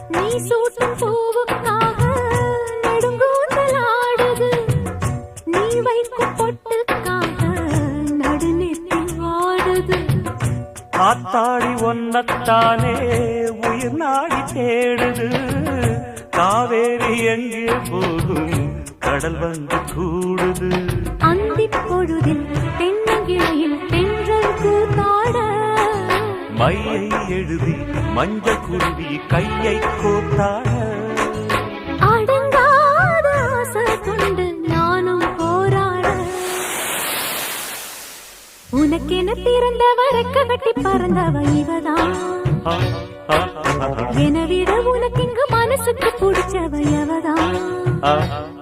நீ சூட்டும் பூவுக்காக நெடுங்கூந்தல் ஆடுது. நீ வைக்கும் பொட்டுக்காக நடுநெத்தி ஆடுது. காத்தாடி ஒன்னத்தானே உயிர் நாடி தேடுது. காவேரி எங்கே போகும் கடல் வந்து கூடுது. அந்திப் பொழுதில் தென்னங்கிளையில் தென்றல் கூத்தாட மையை எழுதி மஞ்சள் குருவி கையை கோத்தாட. அடங்காத ஆசை கொண்டு நானும் போராட. உனக்கென பிறந்தவ ரெக்க கட்டி பறந்தவ இவதான். என விட உனக்கு இங்கு மனசுக்கு பிடிச்சவ எவதான்.